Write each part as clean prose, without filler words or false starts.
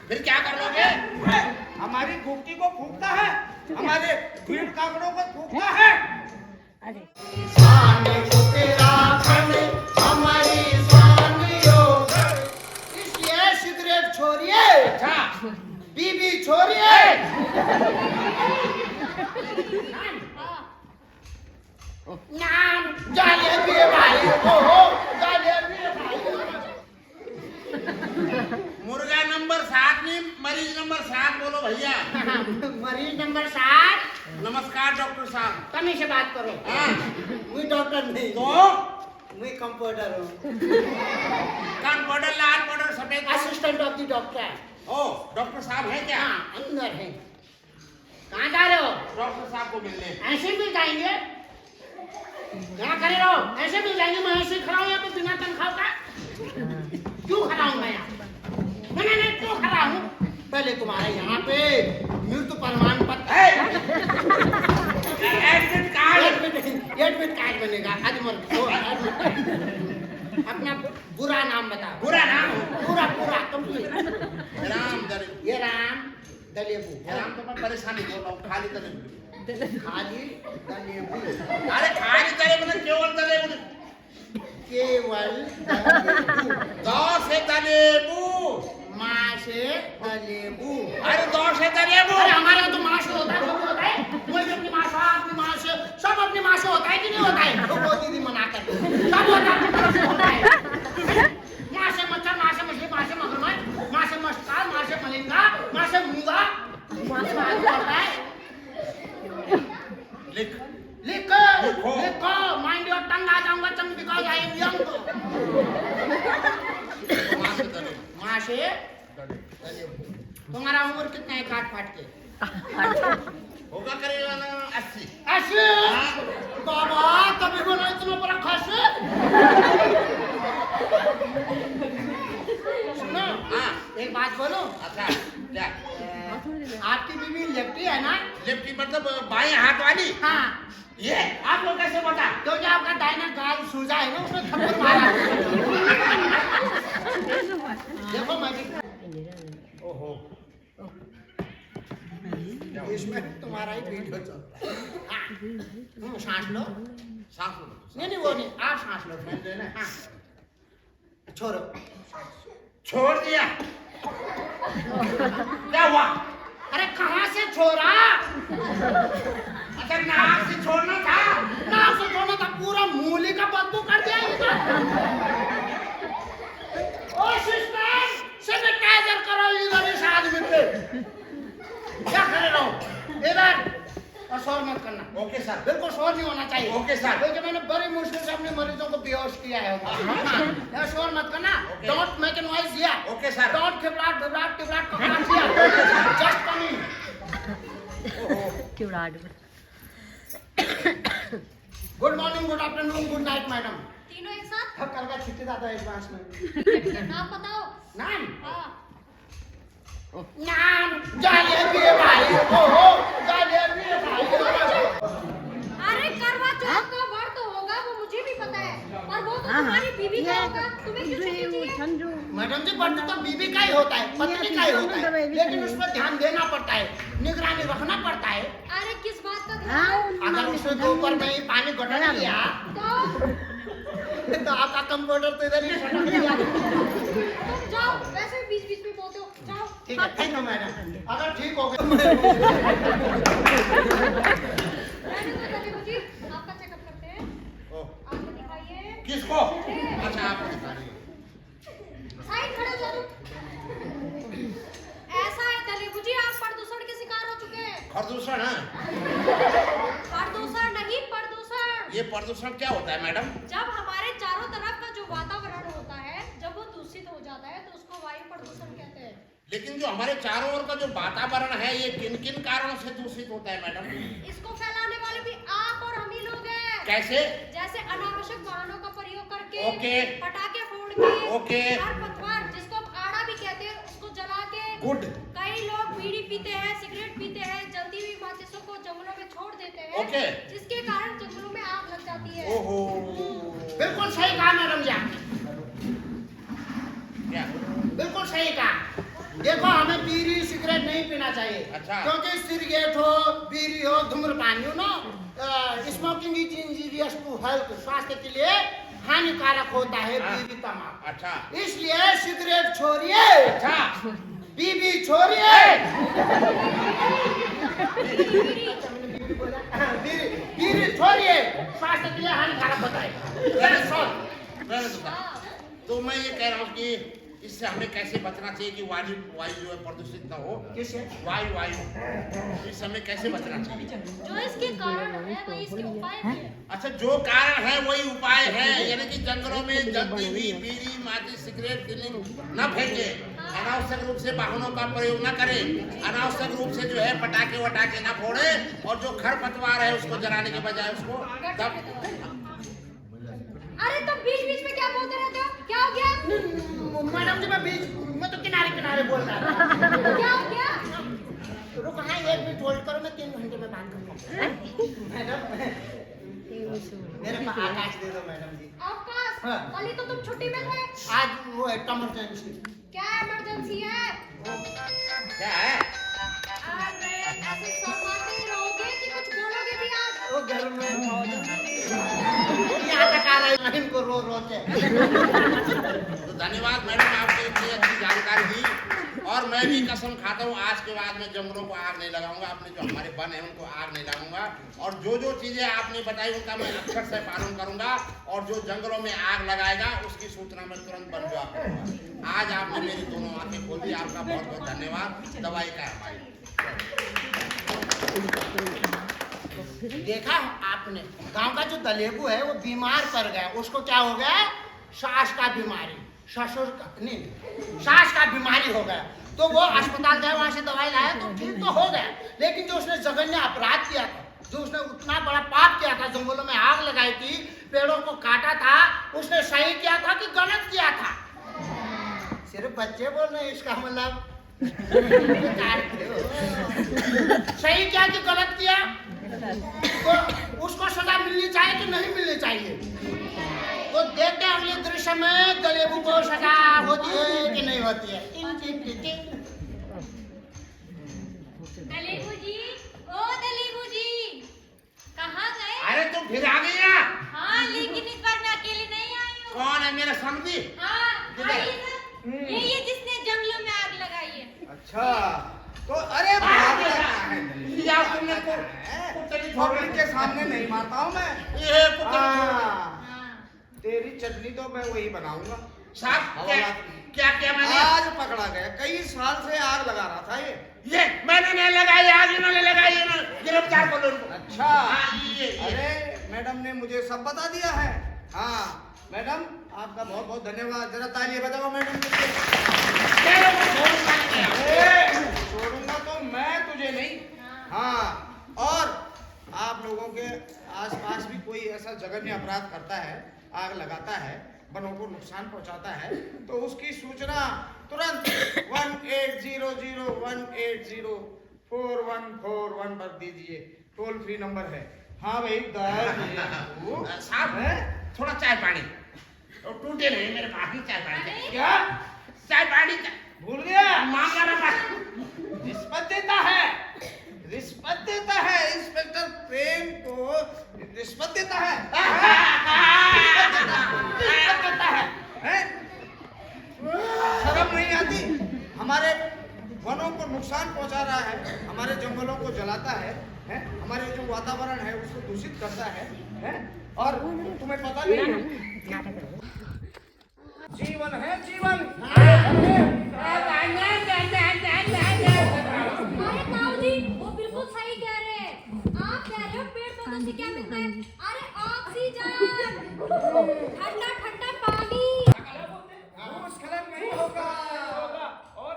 फिर क्या कर लोगे? हमारी गुप्ती को फूकता है, हमारे भीड़ काकड़ों को फूकता है। अरे शान उत्तराखंड हमारी शान योगढ़, इसलिए सिगरेट छोड़िए, अच्छा बीबी छोड़िए। नाम जलेबी भाई, ओहो जलेबी भाई। मुर्गा नंबर 7 में मरीज नंबर 7 बोलो भैया। मरीज नंबर 7, नमस्कार डॉक्टर साहब। तमी से बात करो। हाँ, मैं डॉक्टर नहीं, तो मैं कंपाउंडर हूँ, कान पाउडर लाल पाउडर सफेद असिस्टेंट ऑफ द डॉक्टर। ओ डॉक्टर साहब है क्या? हाँ अंदर है। कहाँ जा रहे हो? डॉक्टर साहब को मिलने। ऐसे मिल जाएंगे, क्या करे रहो? ऐसे मिल जाएंगे। मैं ऐसे खड़ा हूँ या तो बिना तनख्वाह का? क्यों खड़ा हूँ मैं यहाँ? नहीं क्यों खड़ा हूँ? पहले तुम्हारे यहाँ पे मृत्यु प्रमाण पत्र, एडमिट कार्ड, एडमिट कार्ड बनेगा। अपना बुरा नाम बताओ। बुरा नाम पूरा कंप्लीट। राम दरे। ये राम दलेबू। राम तो मैं परेशानी बोल रहा हूँ, खाली दरे। खाली दलेबू, अरे खाली दरे बोले केवल दरे बोले। केवल दलेबू, दो से दलेबू। माँ से दलेबू। अरे दो से दलेबू। अरे हमारे यहाँ तो माँ से होता है, वो भी होता है। कोई भी अपनी माँ से, अपनी माँ से, सब अपनी माँ से होता है कि नहीं होता है? वो दीदी मना कर, सब होता है, अपनी तरफ से होता है। माँ से मच्छर, माँ से मछली, माँ से मगरमच्छ, माँ से मस्काल, माँ से मलिंगा, माँ से मूंगा, माँ से आगे होता है। लिख लिखो लिखो। लिखो, माइंड योर टंग। आ जाऊंगा चंग बिकॉज आई एम यंग। माँ से दलेबू। माँ से दलेबू। तुम्हारा उम्र कितना है काट फाट के? होगा करेगा ना 80। ऐसे बाबा कभी को नहीं इतना बड़ा खस। सुनो, हाँ एक बात बोलो। अच्छा क्या? आपकी बीवी लेफ्टी है ना? लेफ्टी मतलब बाएं हाथ वाली। हाँ। ये आपको कैसे पता? क्योंकि आपका दाहिना गाल सूजा है ना, उसमें थप्पड़ मारा। देखो मैं ओहो इसमें तुम्हारा ही वीडियो चल रहा है। सांस लो। सांस लो। नहीं वो नहीं, आप सांस लो। हाँ छोड़ो। छोड़ दिया। क्या हुआ? अरे कहाँ से छोड़ा? अच्छा नाक से छोड़ना था। नाक से छोड़ना था, पूरा मूली का बदबू कर दिया इनका। ओ सिस्टर, सैनिटाइजर करो इधर इस आदमी पे। क्या कर रहे हो? इधर और शोर मत करना। Okay sir. बिल्कुल शोर नहीं होना चाहिए। Okay sir. क्योंकि मैंने बड़ी मुश्किल से अपने मरीजों को बेहोश किया है। हाँ, शोर मत करना। Don't make a noise here. Okay sir. Don't खिबलाट खिबलाट खिबलाट खिबलाट here. Just coming. Good morning, good afternoon, good night madam. तीनों एक साथ? थक करके छुट्टी दादा एडवांस में। नाम बताओ। नाम हाँ। नाम जलेबी भाई, ओहो जलेबी भाई। अरे करवा चौथ का व्रत होगा, वो मुझे भी पता है, पर वो तो तुम्हारी बीवी का होगा। तुम्हें क्यों छुट्टी चाहिए? मैडम जी व्रत तो बीवी का ही होता है, पत्नी का ही होता है, लेकिन उस पर ध्यान देना पड़ता है, निगरानी रखना पड़ता है। अरे किस बात का ध्यान? अगर उसने दोपहर में ही पानी घोटा लिया तो आपका कंप्यूटर तो इधर ही सटक गया। तुम जाओ, वैसे भी बीच बीच में बोलते हो, जाओ। ठीक है मैडम, अगर ठीक हो गया। रहने दो दलेबू जी, आपका चेकअप करते हैं। आपको दिखाइए। किसको? अच्छा आप बता रही हो। साइड खड़े हो जाओ। ऐसा है दलेबू जी, आप प्रदूषण के शिकार हो चुके हैं। प्रदूषण है? प्रदूषण नहीं, प्रदूषण। ये प्रदूषण क्या होता है मैडम? जब हमारे चारों तरफ का जो वातावरण होता है, जब वो दूषित हो जाता है तो उसको वायु प्रदूषण कहते हैं। लेकिन जो हमारे चारों ओर का जो वातावरण है ये किन किन कारणों से दूषित होता है मैडम? इसको फैलाने वाले भी आप और हम ही लोग हैं। कैसे? जैसे अनावश्यक वाहनों का प्रयोग करके, ओके। पटाखे फोड़ के, ओके। खरपतवार जिसको हम आड़ा भी कहते हैं उसको जला के, गुड। कई लोग बीड़ी पीते हैं, सिगरेट पीते हैं, जलती हुई माचिसों को जंगलों में छोड़ देते हैं। ओके। जिसके कारण जंगलों में आग लग जाती है। ओहो बिल्कुल सही कहा मैडम जी आपने, क्या? बिल्कुल सही कहा। देखो हमें बीड़ी सिगरेट नहीं पीना चाहिए। अच्छा। क्योंकि सिगरेट हो, बीड़ी हो, धूम्रपान हो ना, smoking is injurious to health, स्वास्थ्य के लिए हानिकारक होता है बीड़ी तंबाकू। अच्छा। इसलिए सिगरेट छोड़िए। अच्छा। बीड़ी छोड़िए। बीड़ी छोड़िए, स्वास्थ्य के लिए हानिकारक होता है। तो मैं ये कह रहा हूँ कि इससे हमें कैसे बचना चाहिए कि वायु जो है प्रदूषित न हो। किससे? वायु इससे हमें कैसे बचना चाहिए? जो इसके कारण है वही इसके उपाय भी है। अच्छा, जो कारण है वही उपाय है, यानी कि जंगलों में जलती हुई बीड़ी, माचिस, सिगरेट, फिलिंग न फेंके, अनावश्यक रूप से वाहनों का प्रयोग न करें, अनावश्यक रूप से जो है पटाखे वटाखे न फोड़े, और जो खरपतवार है उसको जलाने के बजाय उसको अरे तो बीच बीच में क्या बोलते रहते हो? क्या हो गया? मैडम जी मैं तो किनारे किनारे बोल रहा था। क्या हो गया? रुको, हाँ 1 मिनट होल्ड करो, मैं 3 घंटे में बात करूँगा। मैडम मेरे को आकाश दे दो मैडम जी। आकाश, हाँ। कल ही तो तुम छुट्टी में थे। आज वो है इमरजेंसी। क्या इमरजेंसी है? क्या है? अरे ऐसे शर्माते रहोगे कि कुछ बोलोगे भी आज? वो घर में यहाँ तक आ रहा है इनको रो रो के। तो धन्यवाद मैडम, आपने इतनी अच्छी जानकारी दी, और मैं भी कसम खाता हूँ आज के बाद में जंगलों को आग नहीं लगाऊंगा, अपने जो हमारे वन है उनको आग नहीं लगाऊंगा, और जो चीजें आपने बताई उनका मैं अक्षर से पालन करूंगा, और जो जंगलों में आग लगाएगा उसकी सूचना मैं तुरंत बंदवा करूंगा। आज आपने मेरी दोनों आंखें खोल दी, आपका बहुत बहुत धन्यवाद। दवाई का है हमारी। देखा आपने, गांव का जो दलेबू है वो बीमार पड़ गया, उसको क्या हो गया? सांस का बीमारी, ससुर का नहीं, सांस का बीमारी हो गया। तो वो अस्पताल गया, वहां से दवाई लाया तो ठीक तो हो गया, लेकिन जो उसने जघन्य अपराध किया था, जो उसने उतना बड़ा पाप किया था, जंगलों में आग लगाई थी, पेड़ों को काटा था, उसने सही किया था कि गलत किया था? सिर्फ बच्चे बोल रहे हैं, इसका मतलब सही किया कि गलत किया? तो उसको सजा मिलनी चाहिए कि नहीं मिलनी चाहिए? तो देखते हैं अगले दृश्य में दलेबू को सजा होती है कि नहीं होती है। दलेबू जी, ओ दलेबू जी, कहाँ गए? अरे तुम फिर आ गई ना? हाँ, लेकिन इस बार मैं अकेले नहीं आई हूँ। कौन है मेरा समझी? हाँ, किधर? आई ना। यही है जिसने जंगलों में आग लगाई है। अच्छा, तो अरे बाप रे, यार तुमने को पब्लिक के सामने नहीं मारता हूँ मैं। ये तेरी चटनी तो मैं वही बनाऊंगा। साहब क्या क्या मैंने आज पकड़ा गया, कई साल से आग लगा रहा था ये मैंने नहीं लगाई, आग इन्होंने लगाई, गिरफ्तार करो उनको। अच्छा, अरे मैडम ने मुझे सब बता दिया है। हाँ मैडम, आपका बहुत बहुत धन्यवाद। जरा तालियां बजाओ मैडम के लिए। छोड़ूंगा तो मैं तुझे नहीं। हाँ, और आप लोगों के आसपास भी कोई ऐसा जघन्य अपराध करता है, आग लगाता है, वनों को नुकसान पहुंचाता है, तो उसकी सूचना तुरंत 1801804141 पर दीजिए। टोल फ्री नंबर है। हाँ भाई, साहब है थोड़ा चाय पानी, और टूटे नहीं मेरे पास ही चाय पानी। क्या चाय पानी भूल गया? मामला रखा, रिश्वत देता है इंस्पेक्टर प्रेम को रिश्वत देता है। शर्म नहीं आती? हमारे वनों को नुकसान पहुंचा रहा है, हमारे जंगलों को जलाता है, हमारे जो वातावरण है उसको दूषित करता है, और तुम्हें पता नहीं है जीवन है जीवन। अरे ताऊ जी, वो बिल्कुल सही कह रहे हैं। आप कह रहे हो पेड़ पौधों से क्या मिलता है? अरे ऑक्सीजन, ठंडा ठंडा पानी। भूस्खलन नहीं होगा, और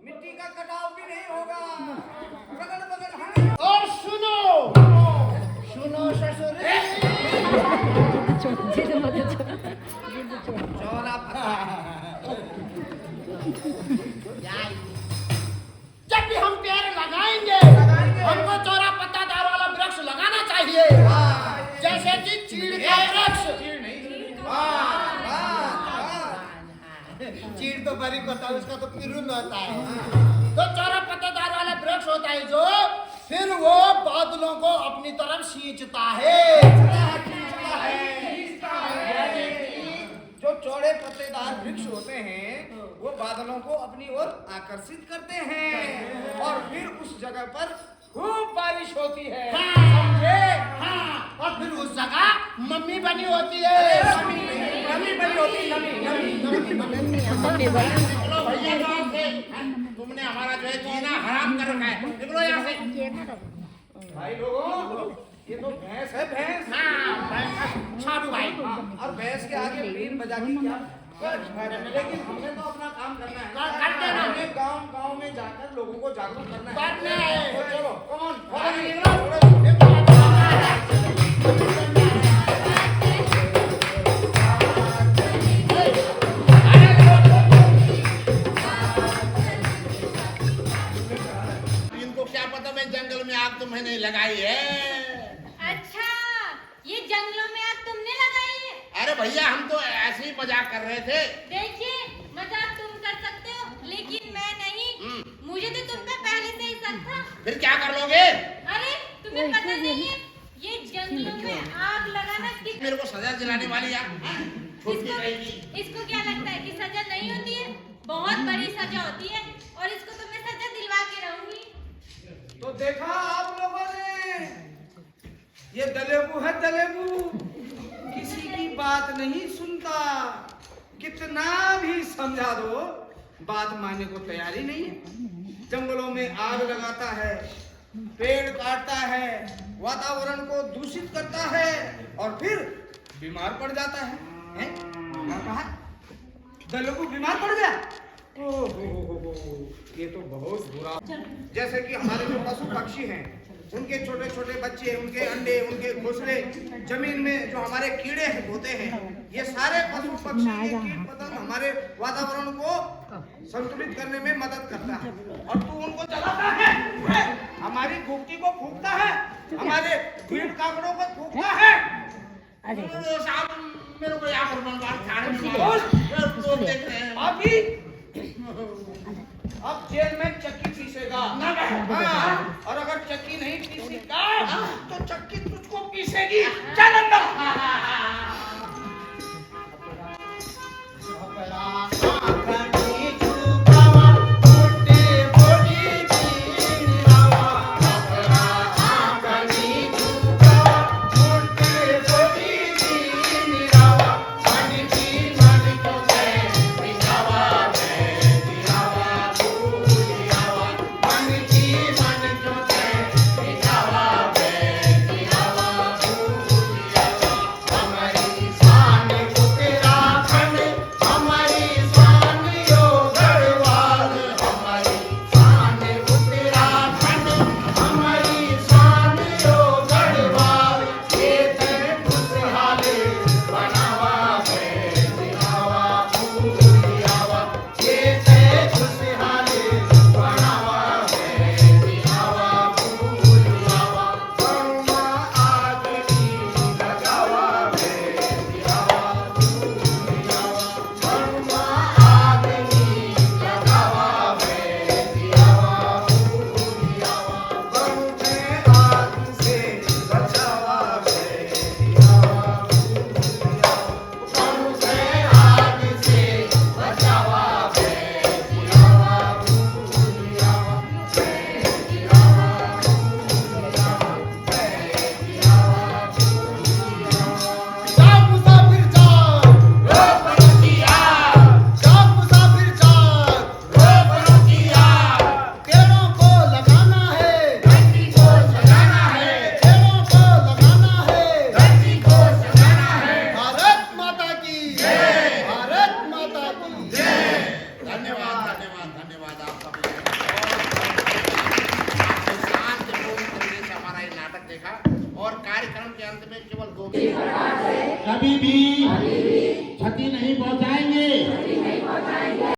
मिट्टी का कटाव भी नहीं होगा, अगल बगल है। और सुनो ससुर, जब भी हम पेड़ लगाएंगे हमको चौरा पत्तादार वाला वृक्ष लगाना चाहिए, जैसे कि चीड़ का वृक्ष। चीड़ तो बरी को होता है, उसका तो किरुन होता है। तो चौरा पत्तेदार वाला वृक्ष होता है जो, फिर वो बादलों को अपनी तरफ खींचता है। जो चौड़े पत्तेदार वृक्ष होते हैं वो बादलों को अपनी ओर आकर्षित करते हैं और फिर उस जगह पर खूब बारिश होती है। समझे? हाँ। और फिर उस जगह मम्मी बनी होती है। मम्मी बनी होती है। चलो भैया गाँव से तुमने हमारा जो है जीना हराम कर रखा है, निकलो यहाँ से। भाई लोगों, ये तो भैंस है, भैंस। हाँ, छाड़ू भाई। और भैंस के आगे बीन बजा के क्या? लेकिन हमें तो अपना काम करना है। करते ना। हमें गांव में जाकर लोगों को जागरूक करना है। तो चलो, कौन? इनको क्या पता मैं जंगल में आग तो मैंने लगाई है। अच्छा, ये जंगलों में आग तुमने लगाई है? अरे भैया हम तो ऐसे ही मजाक कर रहे थे। देखिए, मजाक तुम कर सकते हो, लेकिन मैं नहीं। मुझे तो तुम पे पहले से ही शक था। फिर क्या कर लोगे? अरे, तुम्हें पता नहीं है, ये जंगलों में आग लगाना किस... मेरे को सजा दिलाने वाली यार। इसको क्या लगता है कि सजा नहीं होती है? बहुत बड़ी सजा होती है और इसको तो मैं सजा दिलवा के रहूंगी। तो देखा आप लोगों ने, ये दलेबू है, दलेबू किसी की बात नहीं सुनता। कितना भी समझा दो, बात मानने को तैयारी नहीं है। जंगलों में आग लगाता है, पेड़ काटता है, वातावरण को दूषित करता है और फिर बीमार पड़ जाता है। हैं? कहा दलेबू बीमार पड़ गया। ओहो, ये तो बहुत बुरा। जैसे कि हमारे जो पशु पक्षी हैं, उनके छोटे छोटे बच्चे, उनके अंडे, उनके घोंसले, जमीन में जो हमारे कीड़े होते हैं, ये सारे पशु पक्षी, ये कीट पतंग हमारे वातावरण को संतुलित करने में मदद करता है। और तू उनको जलाता है, हमारी धूपती को फूंकता है, हमारे कीट काकड़ों को फूंकता है। साहब मेरे को यहाँ पर अभी अब जेल में चक्की पीसेगा। हाँ, और अगर चक्की नहीं पीसेगा तो चक्की तुझको पीसेगी। चल अंदर। कार्यक्रम के अंत में केवल दो कभी भी क्षति नहीं पहुंचाएंगे।